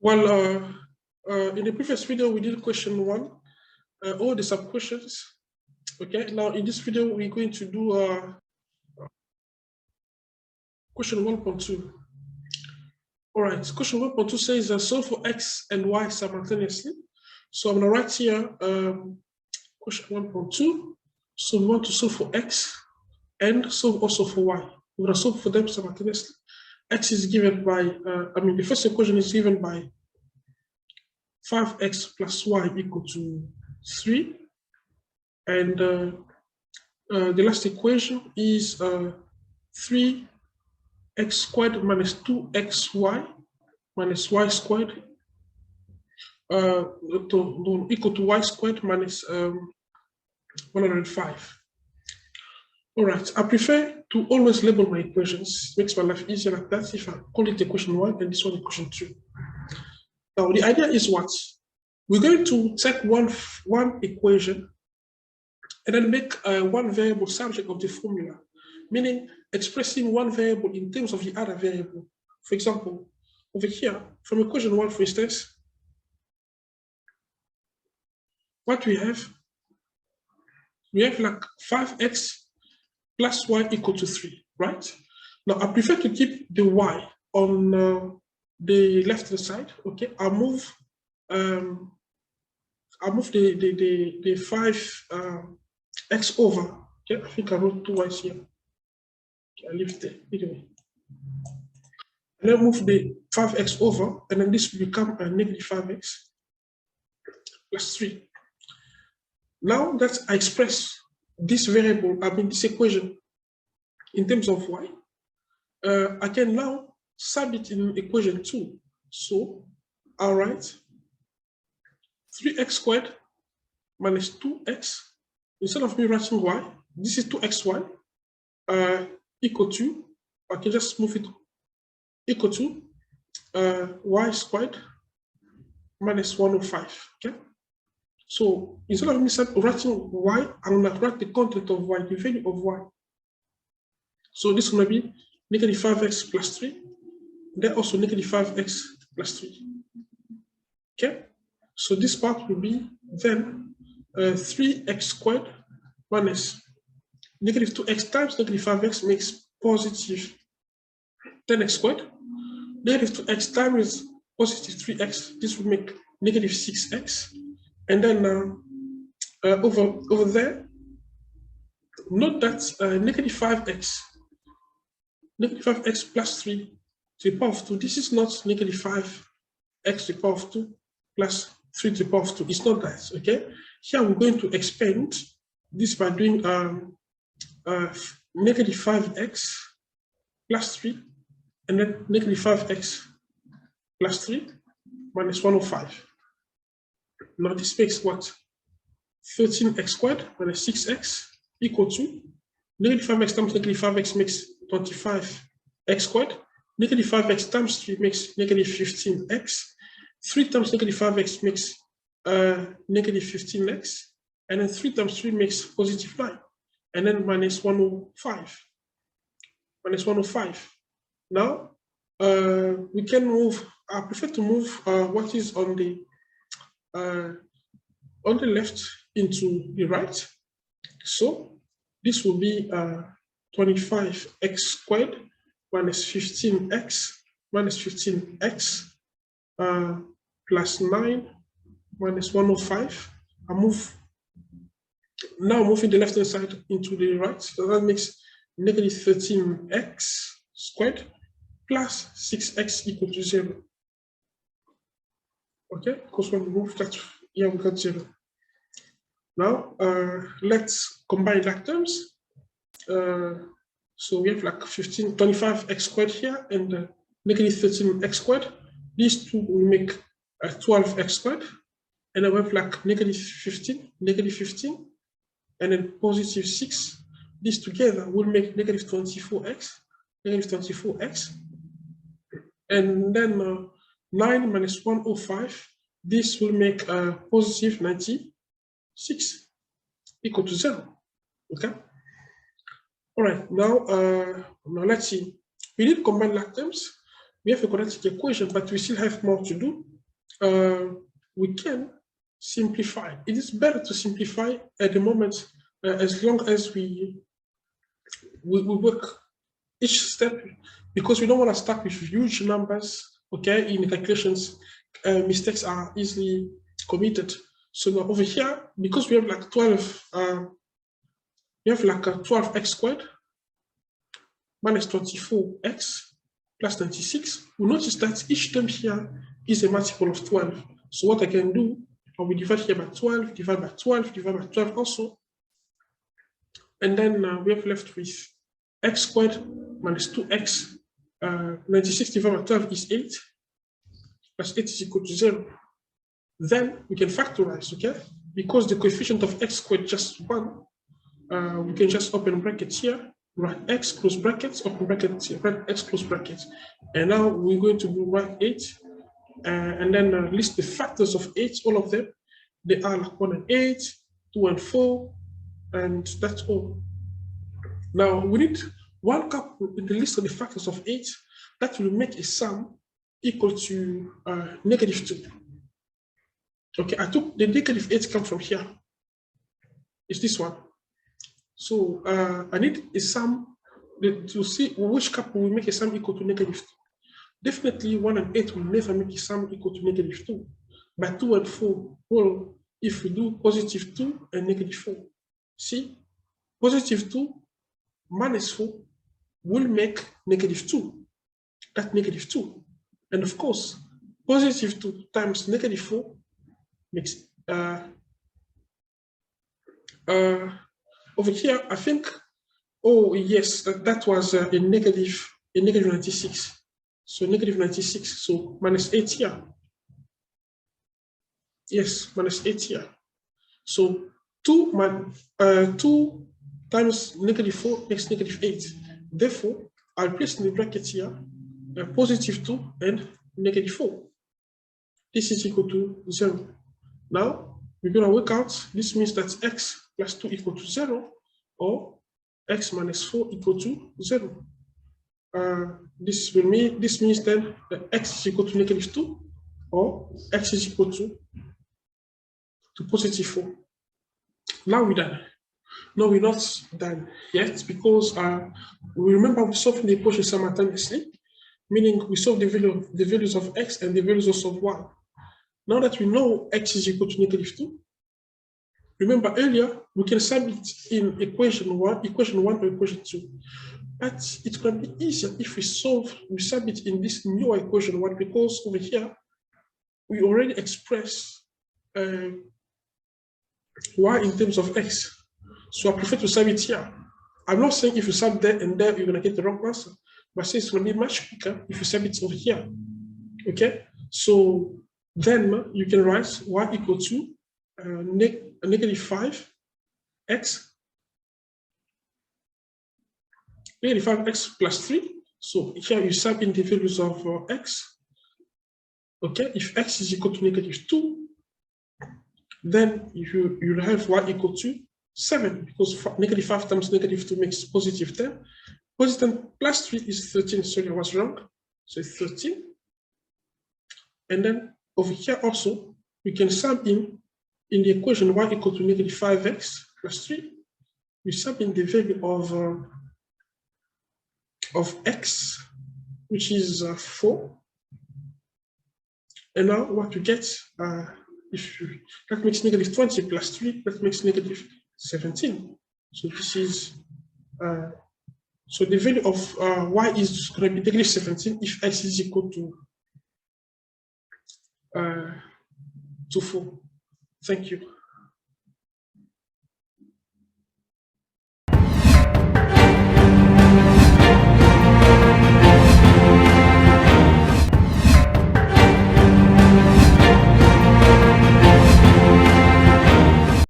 Well, in the previous video, we did question 1, all the sub questions. Okay, now in this video, we're going to do question 1.2. All right, question 1.2 says solve for x and y simultaneously. So I'm going to write here question 1.2. So we want to solve for x and solve also for y. We're going to solve for them simultaneously. X is given by, the first equation is given by 5x plus y equal to 3. And the last equation is 3x squared minus 2xy minus y squared equal to y squared minus 105. All right, I prefer to always label my equations. It makes my life easier like that if I call it equation 1 and this one equation 2. Now, the idea is what? We're going to take one equation and then make one variable subject of the formula, meaning expressing one variable in terms of the other variable. For example, over here, from equation 1, for instance, what we have like 5x plus y equal to 3, right? Now, I prefer to keep the y on the left-hand side, okay? I'll move the 5x over, okay? I think I wrote 2 y's here. Okay, I'll leave it there, anyway. And then move the 5x over, and then this will become a negative 5x plus 3. Now that I express this variable, this equation in terms of y, I can now sub it in equation 2. So I'll write 3x squared minus 2x. Instead of me writing y, this is 2xy equal to, I can just move it equal to y squared minus 105. Okay. So instead of me writing y, I'm going to write the content of y, the value of y. So this is going to be negative 5x plus 3. Then also negative 5x plus 3. Okay. So this part will be then 3x squared minus negative 2x times negative 5x makes positive 10x squared. Negative 2x times positive 3x, this will make negative 6x. And then over there, note that negative 5x plus 3 to the power of 2, this is not negative 5x to the power of 2 plus 3 to the power of 2. It's not that, okay? Here we're going to expand this by doing negative 5x plus 3 and then negative 5x plus 3 minus 105. Now this makes what? 13x squared minus 6x equal to negative 5x times negative 5x makes 25x squared. Negative 5x times 3 makes negative 15x. 3 times negative 5x makes negative 15x. And then 3 times 3 makes positive 9. And then minus 105. Minus 105. Now, we can move, I prefer to move what is on the left into the right. So this will be 25x squared minus 15x minus 15x plus 9 minus 105. I move, now moving the left hand side into the right. So that makes negative 13x squared plus 6x equal to 0. Okay, because when we move that, here we got 0. Now, let's combine like terms. So we have like 25x squared here and negative 13x squared. These two will make 12x squared. And then we have like negative 15, and then positive 6. These together will make negative 24x, And then 9 minus 105, this will make positive 96 equal to 0. Okay. All right. Now let's see. We need to combine like terms. we have a quadratic equation, but we still have more to do. We can simplify. It is better to simplify at the moment, as long as we work each step, because we don't want to start with huge numbers. Okay, in the calculations, mistakes are easily committed. So now over here, because we have like 12, we have like 12x squared minus 24x plus 96. We notice that each term here is a multiple of 12. So what I can do, I will divide here by 12, divide by 12, divide by 12 also. And then we have left with x squared minus 2x. 96 divided by 12 is 8. Plus 8 is equal to 0. Then we can factorize, okay? Because the coefficient of x squared is just 1, we can just open brackets here, write x close brackets, open brackets here, write x close brackets. And now we're going to write 8, and then list the factors of 8, all of them. They are like 1 and 8, 2 and 4, and that's all. Now we need one couple in the list of the factors of 8 that will make a sum equal to -2. Okay, I took the -8 come from here. It's this one. So I need a sum to see which couple will make a sum equal to -2. Definitely 1 and 8 will never make a sum equal to -2. But 2 and 4 will, if we do +2 and -4. See, +2 minus 4 will make -2. That's -2. And of course, +2 times -4 makes over here, I think, oh yes, that was a negative 96. So -96, so -8 here. Yes, -8 here. So 2 times -4 makes -8. Therefore, I'll place in the bracket here +2 and -4. This is equal to 0. Now, we're going to work out, this means that x plus 2 equal to 0, or x minus 4 equal to 0. This means then that x is equal to -2, or x is equal to +4. Now we're done. No, we're not done yet, because we remember we solved the equation simultaneously, meaning we solve the values of x and the values also of y. Now that we know x is equal to -2, remember earlier we can sum it in equation 1 or equation 2. But it's going to be easier if we sum it in this new equation 1, because over here we already express y in terms of x. So I prefer to sum it here. I'm not saying if you sum there and there, you're going to get the wrong answer, but I say it's going to be much quicker if you sum it over here. Okay? So then you can write y equal to -5x, -5x plus 3. So here you sum in the values of x. Okay? If x is equal to -2, then you'll have y equal to 7, because -5 times -2 makes +10. +10 plus 3 is 13. Sorry, I was wrong. So it's 13. And then over here also, we can sum in the equation y equal to -5x plus 3. We sum in the value of x, which is 4. And now what you get, that makes -20 plus 3, that makes -17. So this is, so the value of y is going to be -17 if x is equal to 4. Thank you.